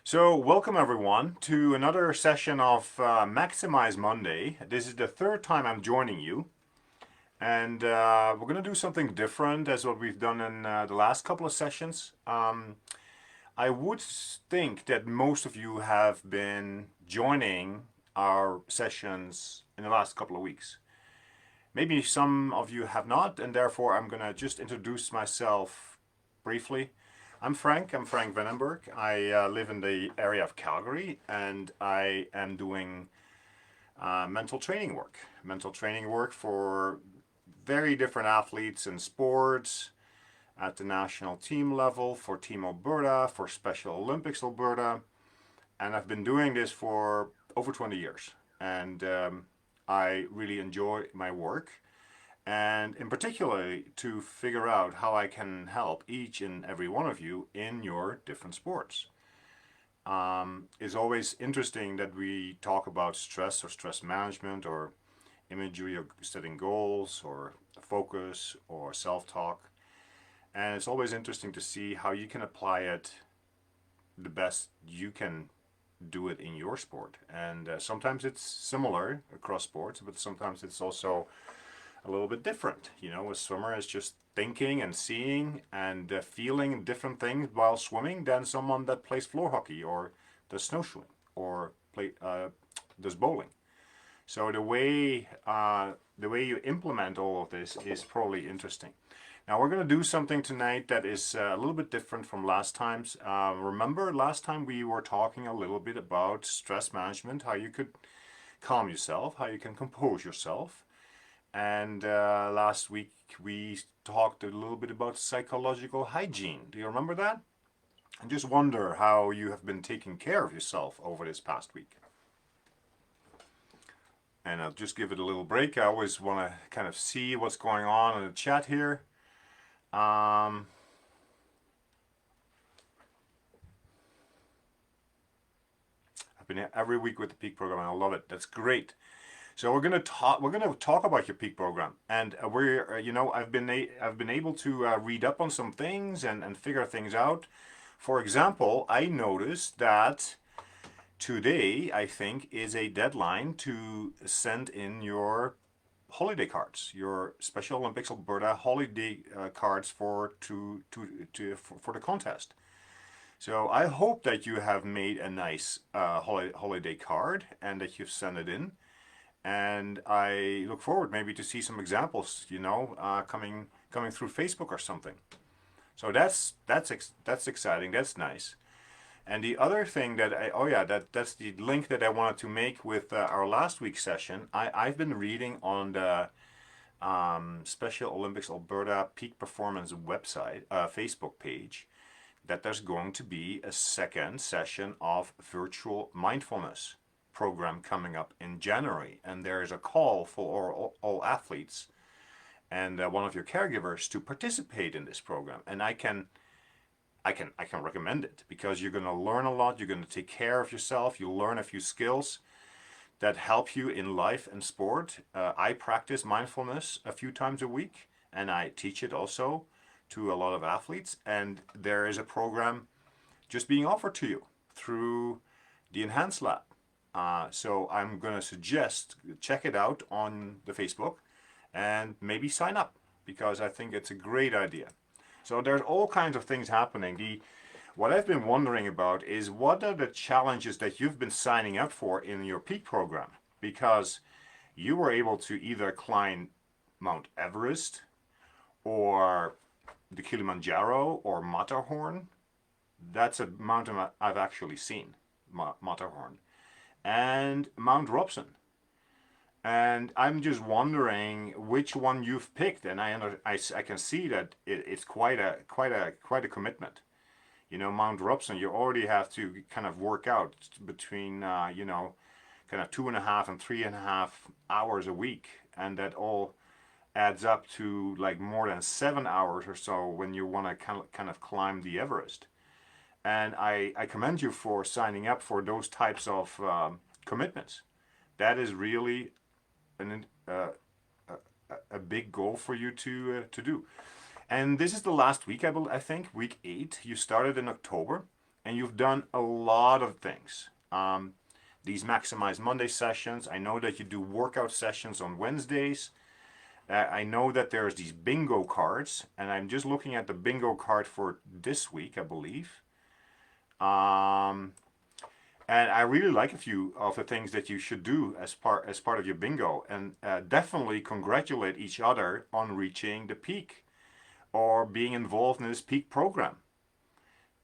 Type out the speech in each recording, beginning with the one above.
So, welcome everyone to another session of Maximize Monday. This is the third time I'm joining you, and we're going to do something different as what we've done in the last couple of sessions. I would think that most of you have been joining our sessions in the last couple of weeks. Maybe some of you have not, and therefore I'm going to just introduce myself briefly. I'm Frank. I'm Frank Vandenberg. I live in the area of Calgary, and I am doing mental training work. Mental training work for very different athletes in sports, at the national team level, for Team Alberta, for Special Olympics Alberta, and I've been doing this for over 20 years. And I really enjoy my work, and in particular to figure out how I can help each and every one of you in your different sports. It's always interesting that we talk about stress or stress management or imagery of setting goals or focus or self-talk. And it's always interesting to see how you can apply it the best you can do it in your sport. And sometimes it's similar across sports, but sometimes it's also a little bit different. You know, a swimmer is just thinking and seeing and feeling different things while swimming than someone that plays floor hockey or does snowshoeing or does bowling. So the way you implement all of this is probably interesting. Now we're going to do something tonight that is a little bit different from last times. Remember last time we were talking a little bit about stress management, how you could calm yourself, how you can compose yourself. And last week we talked a little bit about psychological hygiene. Do you remember that? I just wonder how you have been taking care of yourself over this past week. And I'll just give it a little break. I always want to kind of see what's going on in the chat here. I've been here every week with the Peak program, and I love it. That's great. So we're going to talk about your Peak program, and I've been able to read up on some things and figure things out. For example, I noticed that today, I think, is a deadline to send in your holiday cards, your Special Olympics Alberta holiday cards for the contest. So I hope that you have made a nice holiday card and that you've sent it in. And I look forward maybe to see some examples, coming through Facebook or something. So that's exciting. That's nice. And the other thing that's the link that I wanted to make with our last week's session. I've been reading on the Special Olympics Alberta Peak Performance website, Facebook page, that there's going to be a second session of virtual mindfulness program coming up in January, and there is a call for all athletes and one of your caregivers to participate in this program. And I can recommend it because you're going to learn a lot. You're going to take care of yourself. You'll learn a few skills that help you in life and sport. I practice mindfulness a few times a week, and I teach it also to a lot of athletes. And there is a program just being offered to you through the Enhanced Lab. So I'm going to suggest check it out on the Facebook and maybe sign up because I think it's a great idea. So there's all kinds of things happening. What I've been wondering about is what are the challenges that you've been signing up for in your Peak program? Because you were able to either climb Mount Everest or the Kilimanjaro or Matterhorn. That's a mountain I've actually seen, Matterhorn. And Mount Robson. And I'm just wondering which one you've picked, and I can see that it's quite a commitment. You know, Mount Robson, you already have to kind of work out between kind of 2.5 and 3.5 hours a week, and that all adds up to like more than 7 hours or so when you want to kind of climb the Everest. And I commend you for signing up for those types of commitments. That is really a big goal for you to do. And this is the last week, I think, week 8. You started in October, and you've done a lot of things. These Maximize Monday sessions. I know that you do workout sessions on Wednesdays. I know that there's these bingo cards, and I'm just looking at the bingo card for this week, I believe. And I really like a few of the things that you should do as part of your bingo, and definitely congratulate each other on reaching the peak or being involved in this peak program.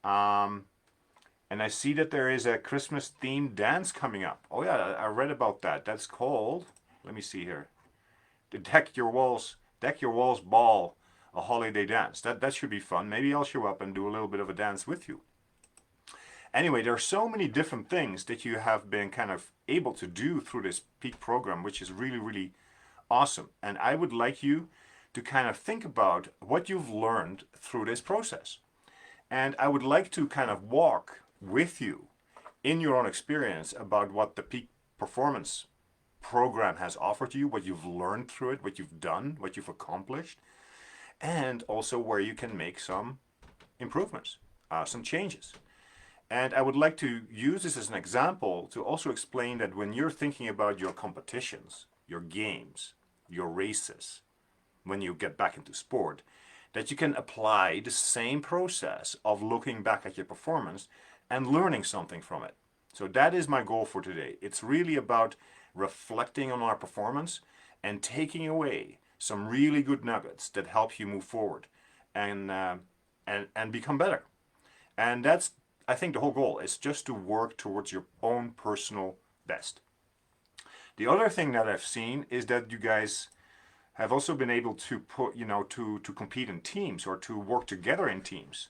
And I see that there is a Christmas themed dance coming up. Oh yeah, I read about that. That's called, let me see here, the Deck Your Walls Ball, a holiday dance. That should be fun. Maybe I'll show up and do a little bit of a dance with you. Anyway, there are so many different things that you have been kind of able to do through this peak program, which is really, really awesome. And I would like you to kind of think about what you've learned through this process. And I would like to kind of walk with you in your own experience about what the peak performance program has offered you, what you've learned through it, what you've done, what you've accomplished, and also where you can make some improvements, some changes. And I would like to use this as an example to also explain that when you're thinking about your competitions, your games, your races, when you get back into sport, that you can apply the same process of looking back at your performance and learning something from it. So that is my goal for today. It's really about reflecting on our performance and taking away some really good nuggets that help you move forward and become better. And that's, I think, the whole goal is just to work towards your own personal best. The other thing that I've seen is that you guys have also been able to put, to compete in teams or to work together in teams.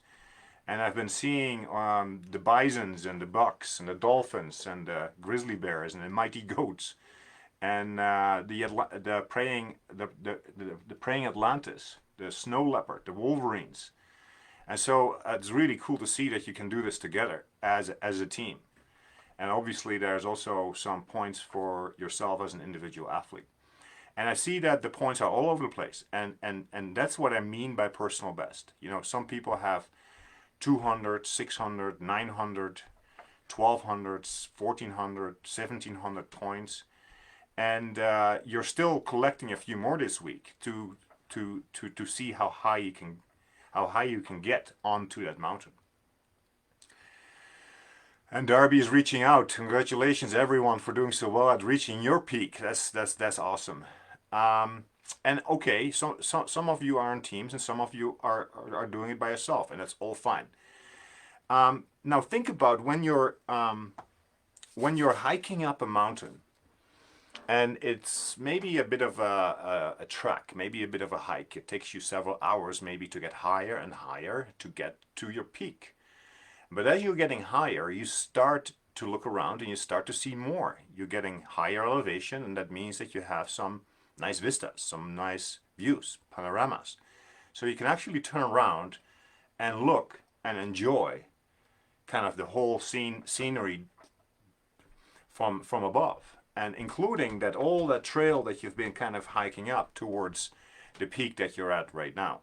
And I've been seeing the Bisons and the Bucks and the Dolphins and the Grizzly Bears and the Mighty Goats and the praying Atlantis, the Snow Leopard, the Wolverines. And so it's really cool to see that you can do this together as a team. And obviously there's also some points for yourself as an individual athlete. And I see that the points are all over the place. And that's what I mean by personal best. Some people have 200, 600, 900, 1200, 1400, 1700 points. And you're still collecting a few more this week to see how high you can get onto that mountain. And Darby is reaching out. Congratulations, everyone, for doing so well at reaching your peak. That's awesome. And okay, so some of you are in teams, and some of you are doing it by yourself, and that's all fine. Now think about when you're hiking up a mountain, and it's maybe a bit of a trek, maybe a bit of a hike. It takes you several hours maybe to get higher and higher to get to your peak. But as you're getting higher, you start to look around and you start to see more. You're getting higher elevation, and that means that you have some nice vistas, some nice views, panoramas. So you can actually turn around and look and enjoy kind of the whole scenery from above, and including that all that trail that you've been kind of hiking up towards the peak that you're at right now.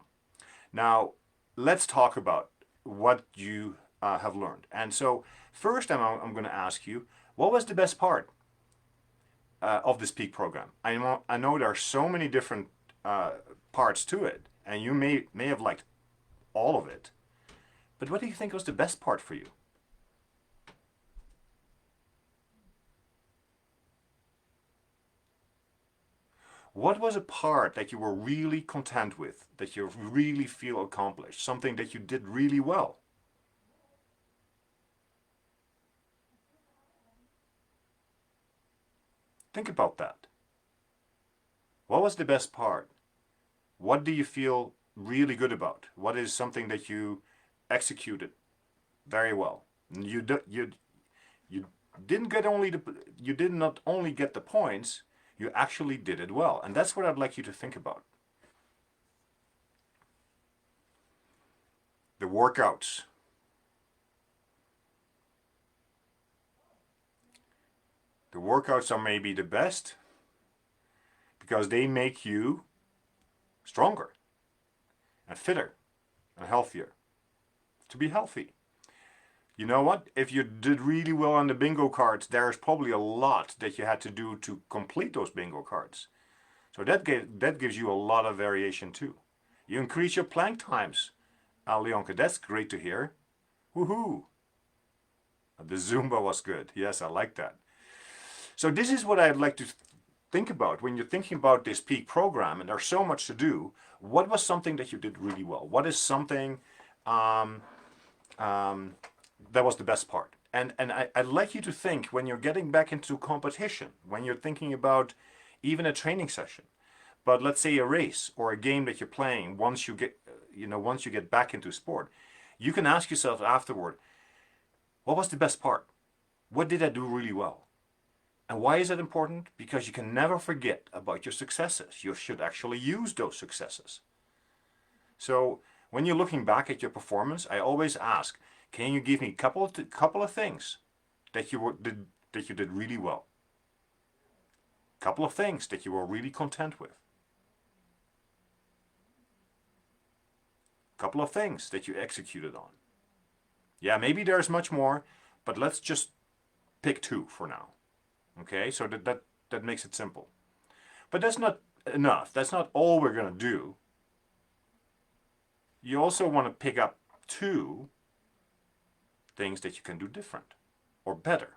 Now, let's talk about what you have learned. And so first I'm going to ask you, what was the best part of this peak program? I know there are so many different parts to it, and you may have liked all of it, but what do you think was the best part for you? What was a part that you were really content with, that you really feel accomplished, something that you did really well? Think about that. What was the best part? What do you feel really good about? What is something that you executed very well? You didn't get you did not only get the points, you actually did it well. And that's what I'd like you to think about. The workouts. The workouts are maybe the best because they make you stronger and fitter and healthier. To be healthy, You know what? If you did really well on the bingo cards, there's probably a lot that you had to do to complete those bingo cards. So that gives you a lot of variation too. You increase your plank times, Leonka. That's great to hear. Woohoo! The Zumba was good. Yes, I like that. So this is what I'd like to think about when you're thinking about this peak program, and there's so much to do. What was something that you did really well? What is something um, that was the best part? And I'd like you to think when you're getting back into competition, when you're thinking about even a training session, but let's say a race or a game that you're playing, once you get back into sport, you can ask yourself afterward, what was the best part? What did I do really well? And why is that important? Because you can never forget about your successes. You should actually use those successes. So when you're looking back at your performance, I always ask, can you give me a couple of things that you did really well? Couple of things that you were really content with. Couple of things that you executed on. Yeah, maybe there's much more, but let's just pick two for now. Okay, so that makes it simple. But that's not enough. That's not all we're going to do. You also want to pick up two things that you can do different or better,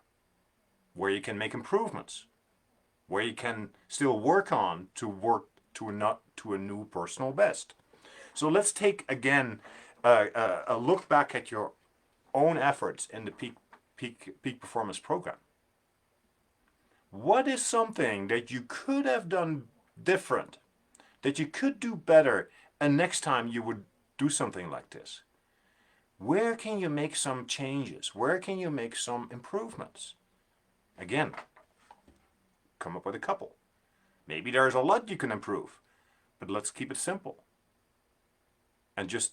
where you can make improvements, where you can still work on to work to a new personal best. So let's take again a look back at your own efforts in the peak performance program. What is something that you could have done different, that you could do better, and next time you would do something like this? Where can you make some changes? Where can you make some improvements? Again, come up with a couple. Maybe there's a lot you can improve, but let's keep it simple and just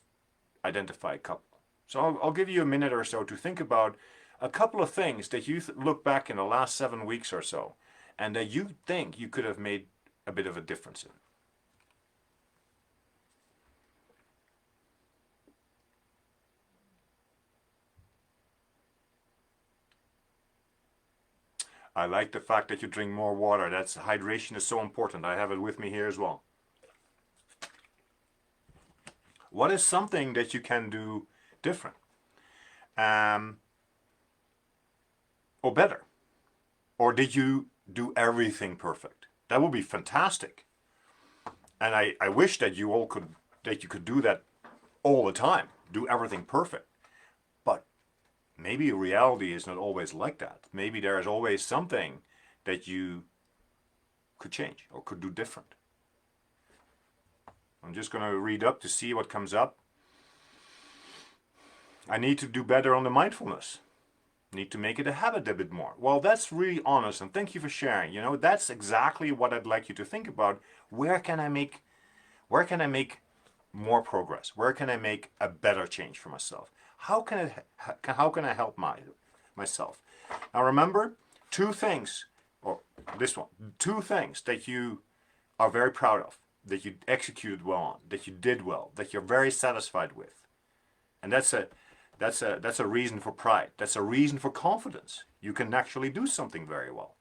identify a couple. So I'll give you a minute or so to think about a couple of things that you look back in the last 7 weeks or so and that you think you could have made a bit of a difference in. I like the fact that you drink more water. That's hydration is so important. I have it with me here as well. What is something that you can do different? Or better? Or did you do everything perfect? That would be fantastic. And I wish that you could do that all the time, do everything perfect. But maybe reality is not always like that. Maybe there is always something that you could change or could do different. I'm just going to read up to see what comes up. I need to do better on the mindfulness. Need to make it a habit a bit more. Well, that's really honest, and thank you for sharing. You know, that's exactly what I'd like you to think about. Where can I make more progress? Where can I make a better change for myself? How can I help myself? Now remember, two things that you are very proud of, that you executed well on, that you did well, that you're very satisfied with. And that's a reason for pride. That's a reason for confidence. You can actually do something very well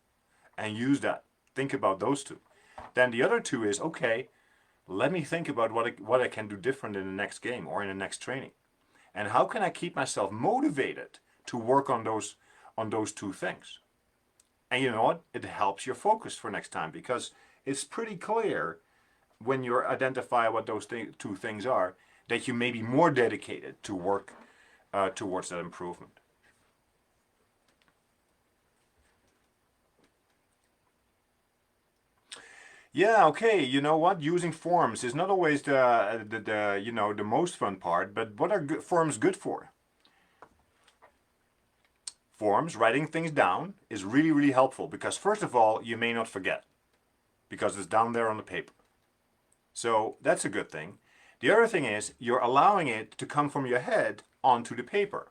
and use that. Think about those two. Then the other two is, okay, let me think about what I can do different in the next game or in the next training. And how can I keep myself motivated to work on those two things? And you know what? It helps your focus for next time, because it's pretty clear when you identify what those two things are that you may be more dedicated to work towards that improvement. Yeah, okay, you know what? Using forms is not always the most fun part, but what are forms good for? Forms, writing things down, is really, really helpful because first of all, you may not forget because it's down there on the paper. So that's a good thing. The other thing is you're allowing it to come from your head onto the paper.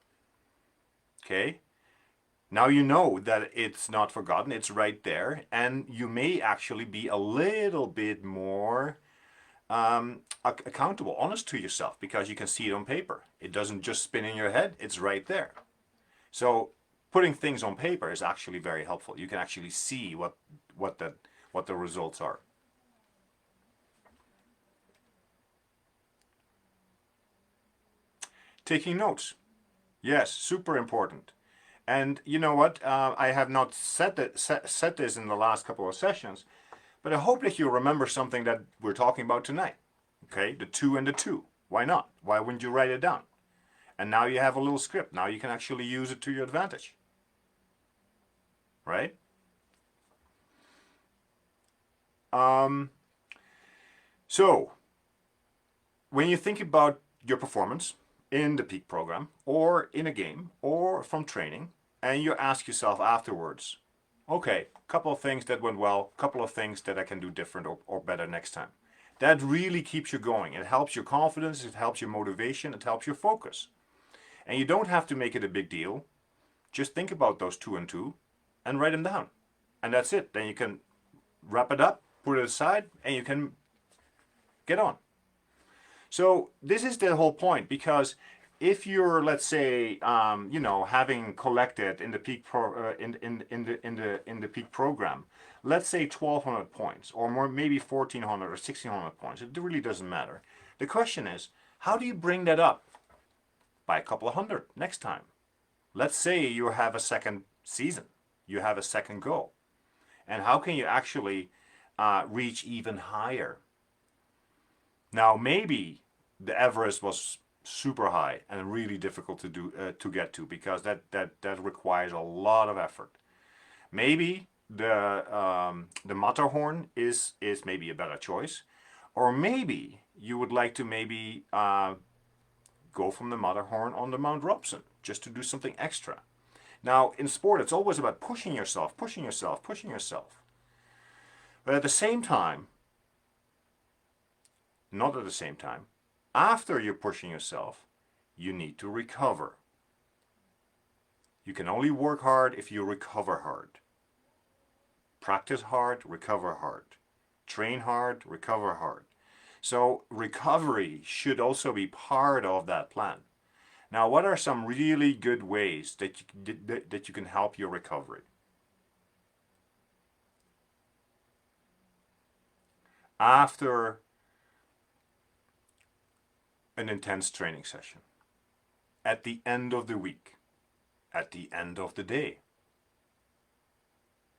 Okay? Now you know that it's not forgotten, it's right there, and you may actually be a little bit more accountable, honest to yourself, because you can see it on paper. It doesn't just spin in your head, it's right there. So putting things on paper is actually very helpful. You can actually see what the results are. Taking notes. Yes, super important. And you know what? I have not said this in the last couple of sessions, but I hope that you remember something that we're talking about tonight. Okay, the two and the two. Why not? Why wouldn't you write it down? And now you have a little script. Now you can actually use it to your advantage. Right? So, when you think about your performance in the peak program or in a game or from training, and you ask yourself afterwards, okay, a couple of things that went well, a couple of things that I can do different or better next time. That really keeps you going. It helps your confidence, it helps your motivation, it helps your focus. And you don't have to make it a big deal. Just think about those two and two and write them down. And that's it. Then you can wrap it up, put it aside, and you can get on. So this is the whole point, because if you're, let's say, having collected in the peak in the peak program, let's say 1,200 points, or more, maybe 1,400 or 1,600 points. It really doesn't matter. The question is, how do you bring that up by a couple of hundred next time? Let's say you have a second season, you have a second goal, and how can you actually reach even higher? Now, maybe the Everest was super high and really difficult to do to get to, because that requires a lot of effort. Maybe the Matterhorn is maybe a better choice, or maybe you would like to maybe go from the Matterhorn on the Mount Robson just to do something extra. Now, in sport, it's always about pushing yourself, pushing yourself, pushing yourself. But at the same time, not at the same time, after you're pushing yourself, you need to recover. You can only work hard if you recover hard. Practice hard, recover hard. Train hard, recover hard. So recovery should also be part of that plan. Now, what are some really good ways that you can help your recovery? After an intense training session, at the end of the week, at the end of the day.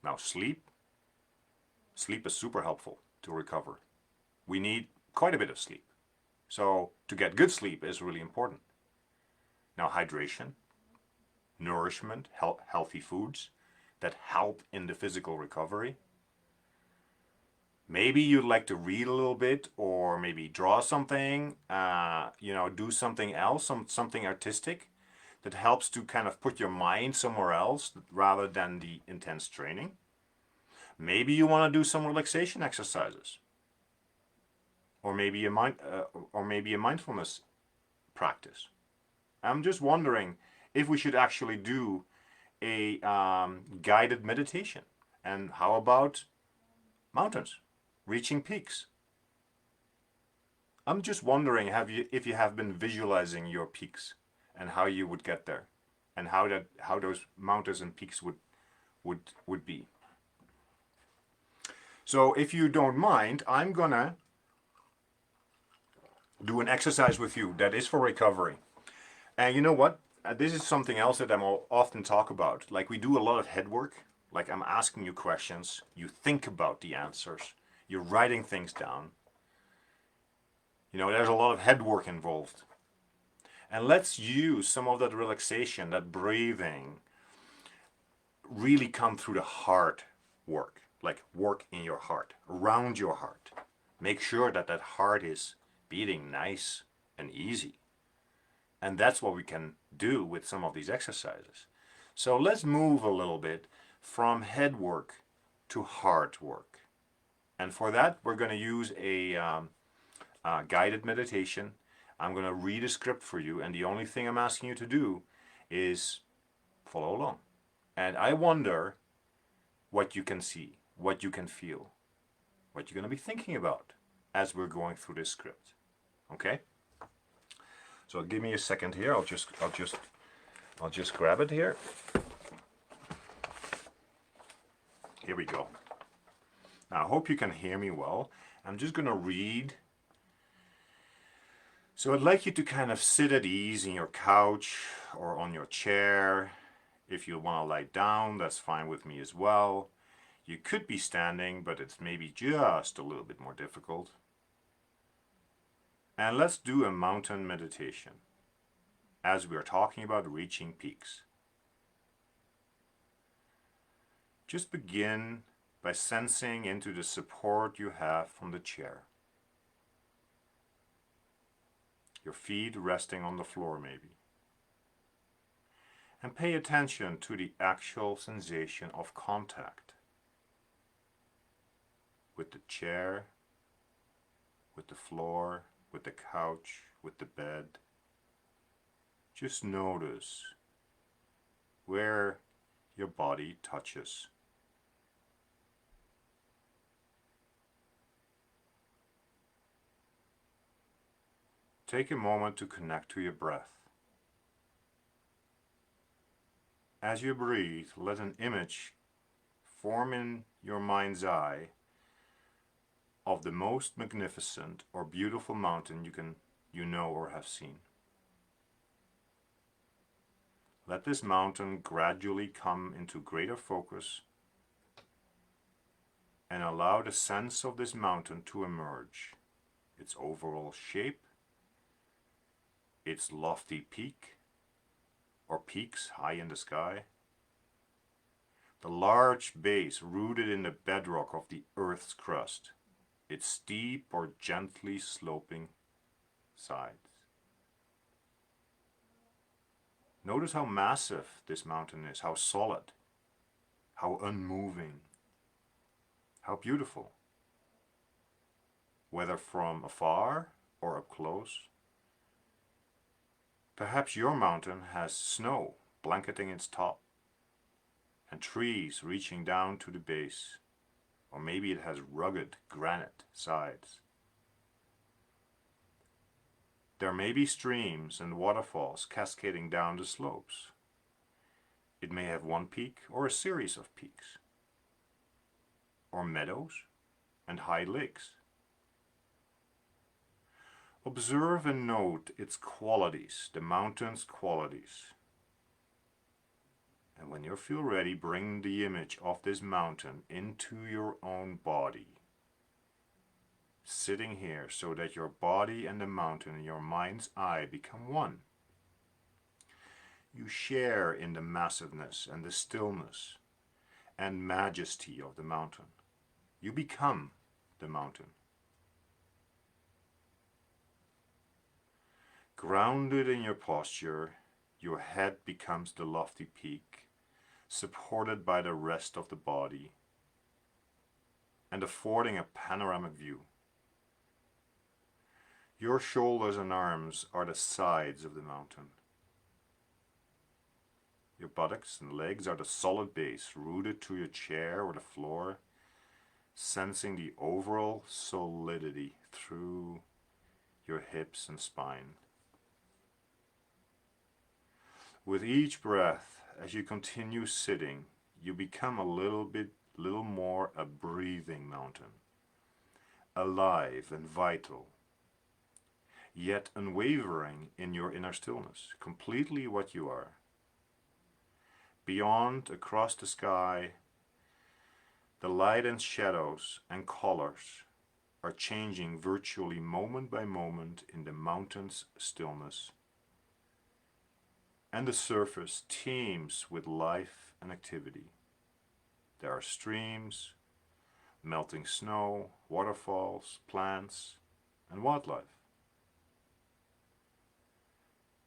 Now, sleep is super helpful to recover. We need quite a bit of sleep. So to get good sleep is really important. Now, hydration, nourishment, healthy foods that help in the physical recovery. Maybe you'd like to read a little bit, or maybe draw something, do something else, something artistic that helps to kind of put your mind somewhere else rather than the intense training. Maybe you want to do some relaxation exercises, or maybe a mindfulness practice. I'm just wondering if we should actually do a guided meditation. And how about mountains? Reaching peaks. I'm just wondering, if you have been visualizing your peaks and how you would get there, and how those mountains and peaks would be. So if you don't mind, I'm gonna do an exercise with you that is for recovery. And you know what? This is something else that I'm often talk about. Like, we do a lot of head work. Like, I'm asking you questions, you think about the answers. You're writing things down. There's a lot of head work involved. And let's use some of that relaxation, that breathing, really come through the heart work. Like, work in your heart, around your heart. Make sure that heart is beating nice and easy. And that's what we can do with some of these exercises. So let's move a little bit from head work to heart work. And for that, we're going to use a guided meditation. I'm going to read a script for you, and the only thing I'm asking you to do is follow along. And I wonder what you can see, what you can feel, what you're going to be thinking about as we're going through this script. Okay? So give me a second here. I'll just I'll just grab it here. Here we go. Now I hope you can hear me well. I'm just going to read. So I'd like you to kind of sit at ease in your couch or on your chair. If you want to lie down, that's fine with me as well. You could be standing, but it's maybe just a little bit more difficult. And let's do a mountain meditation as we are talking about reaching peaks. Just begin by sensing into the support you have from the chair. Your feet resting on the floor maybe. And pay attention to the actual sensation of contact with the chair, with the floor, with the couch, with the bed. Just notice where your body touches. Take a moment to connect to your breath. As you breathe, let an image form in your mind's eye of the most magnificent or beautiful mountain you know or have seen. Let this mountain gradually come into greater focus and allow the sense of this mountain to emerge, its overall shape, its lofty peak or peaks high in the sky, the large base rooted in the bedrock of the Earth's crust, its steep or gently sloping sides. Notice how massive this mountain is, how solid, how unmoving, how beautiful. Whether from afar or up close. Perhaps your mountain has snow blanketing its top and trees reaching down to the base, or maybe it has rugged granite sides. There may be streams and waterfalls cascading down the slopes. It may have one peak or a series of peaks, or meadows and high lakes. Observe and note its qualities, the mountain's qualities. And when you feel ready, bring the image of this mountain into your own body. Sitting here so that your body and the mountain in your mind's eye become one. You share in the massiveness and the stillness and majesty of the mountain. You become the mountain. Grounded in your posture, your head becomes the lofty peak, supported by the rest of the body, and affording a panoramic view. Your shoulders and arms are the sides of the mountain. Your buttocks and legs are the solid base, rooted to your chair or the floor, sensing the overall solidity through your hips and spine. With each breath, as you continue sitting, you become a little more a breathing mountain, alive and vital, yet unwavering in your inner stillness, completely what you are. Beyond, across the sky, the light and shadows and colors are changing virtually moment by moment in the mountain's stillness. And the surface teems with life and activity. There are streams, melting snow, waterfalls, plants, and wildlife.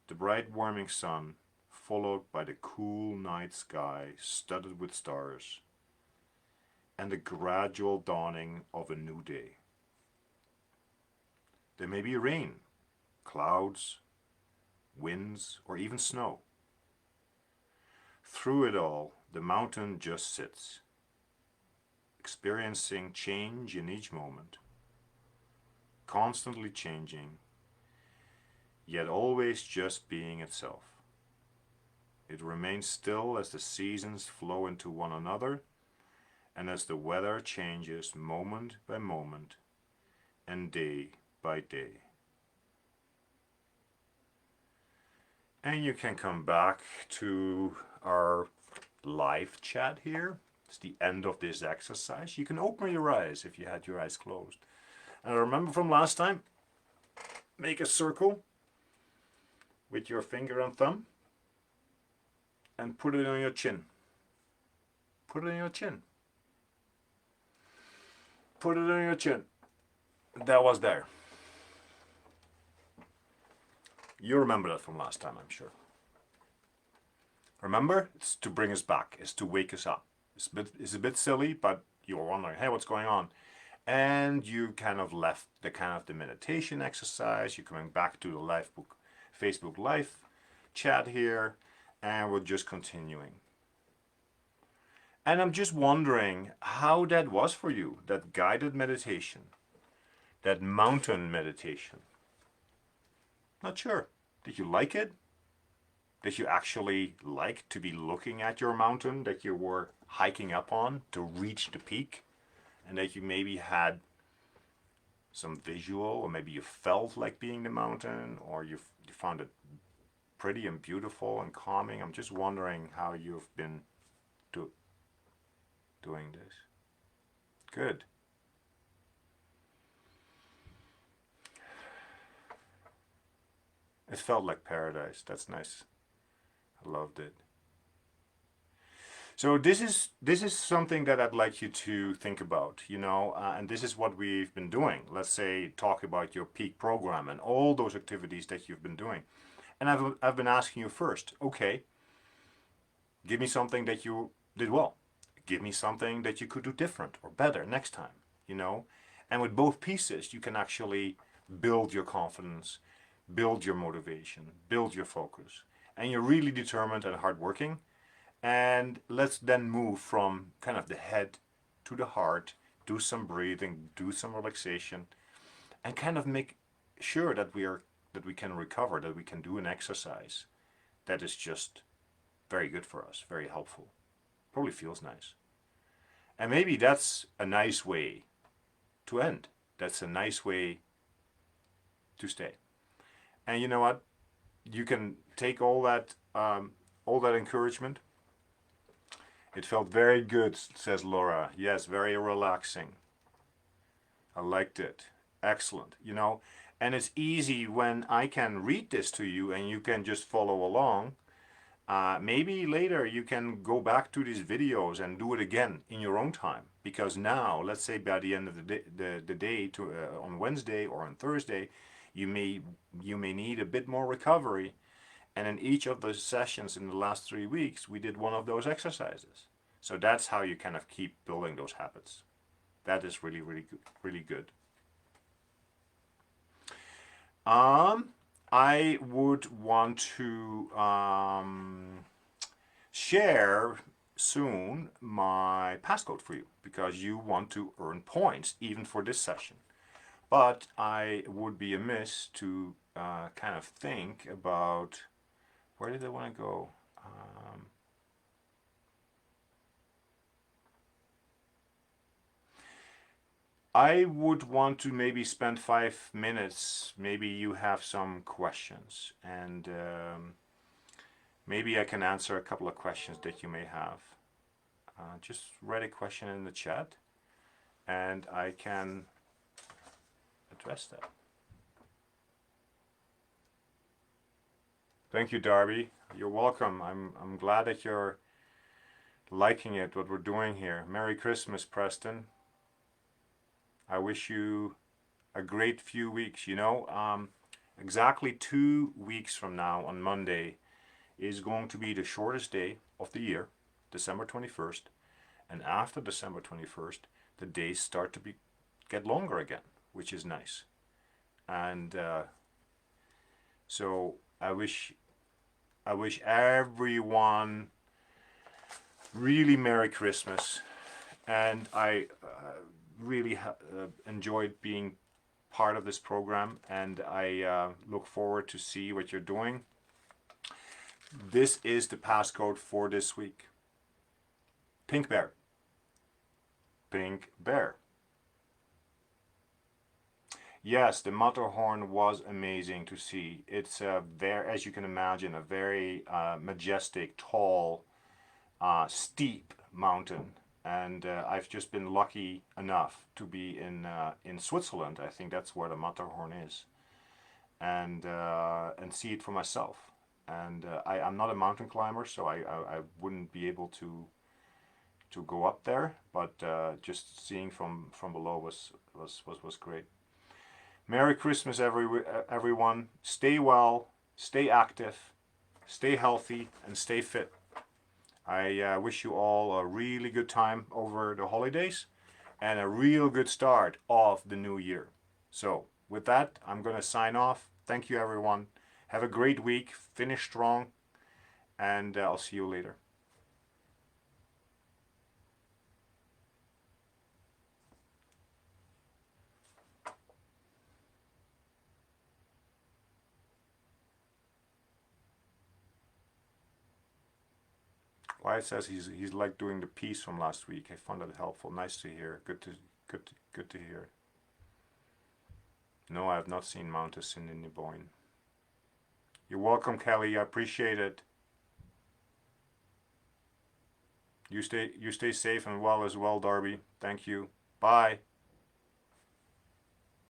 The bright warming sun, followed by the cool night sky studded with stars, and the gradual dawning of a new day. There may be rain, clouds, winds, or even snow. Through it all, the mountain just sits, experiencing change in each moment, constantly changing, yet always just being itself. It remains still as the seasons flow into one another and as the weather changes moment by moment and day by day. And you can come back to our live chat here. It's the end of this exercise. You can open your eyes if you had your eyes closed. And remember from last time, make a circle with your finger and thumb and put it on your chin. Put it on your chin. Put it on your chin. That was there. You remember that from last time, I'm sure. Remember, it's to bring us back. It's to wake us up. It's a bit silly, but you're wondering, hey, what's going on? And you kind of left the meditation exercise. You're coming back to the Facebook Live chat here, and we're just continuing. And I'm just wondering how that was for you, that guided meditation, that mountain meditation. Not sure. Did you like it? Did you actually like to be looking at your mountain that you were hiking up on to reach the peak? And that you maybe had some visual, or maybe you felt like being the mountain, or you found it pretty and beautiful and calming. I'm just wondering how you've been doing this. Good. It felt like paradise. That's nice. I loved it. So this is something that I'd like you to think about, and this is what we've been doing. Let's say talk about your peak program and all those activities that you've been doing. And I've been asking you first, okay, give me something that you did well. Give me something that you could do different or better next time, And with both pieces, you can actually build your confidence, build your motivation, build your focus. And you're really determined and hardworking. And let's then move from kind of the head to the heart, do some breathing, do some relaxation, and kind of make sure that we can recover, that we can do an exercise that is just very good for us, very helpful. Probably feels nice. And maybe that's a nice way to end. That's a nice way to stay. And you know what? You can take all that encouragement. It felt very good, says Laura. Yes, very relaxing. I liked it. Excellent. And it's easy when I can read this to you and you can just follow along. Maybe later you can go back to these videos and do it again in your own time. Because now, let's say by the end of the day on Wednesday or on Thursday, you may need a bit more recovery. And in each of those sessions in the last 3 weeks, we did one of those exercises. So that's how you kind of keep building those habits. That is really, really good. Really good. I would want to share soon my passcode for you because you want to earn points even for this session. But I would be amiss to kind of think about where did I want to go? I would want to maybe spend 5 minutes. Maybe you have some questions, and maybe I can answer a couple of questions that you may have. Just write a question in the chat, and I can address that. Thank you, Darby. You're welcome. I'm glad that you're liking it, what we're doing here. Merry Christmas, Preston. I wish you a great few weeks. Exactly 2 weeks from now on Monday is going to be the shortest day of the year, December 21st. And after December 21st, the days start to get longer again, which is nice. And so I wish everyone really Merry Christmas. And I really enjoyed being part of this program, and I look forward to see what you're doing. This is the passcode for this week. Pink bear. Pink bear. Yes, the Matterhorn was amazing to see. It's very, as you can imagine, a very majestic, tall, steep mountain. And I've just been lucky enough to be in Switzerland. I think that's where the Matterhorn is, and see it for myself. And I'm not a mountain climber, so I wouldn't be able to go up there. But just seeing from below was great. Merry Christmas, everyone. Stay well, stay active, stay healthy, and stay fit. I wish you all a really good time over the holidays and a real good start of the new year. So, with that, I'm going to sign off. Thank you, everyone. Have a great week. Finish strong, and I'll see you later. Wyatt says he's like doing the piece from last week. I found that helpful. Nice to hear. Good to hear. No, I have not seen Mount Assiniboine. You're welcome, Kelly. I appreciate it. You stay safe and well as well, Darby. Thank you. Bye.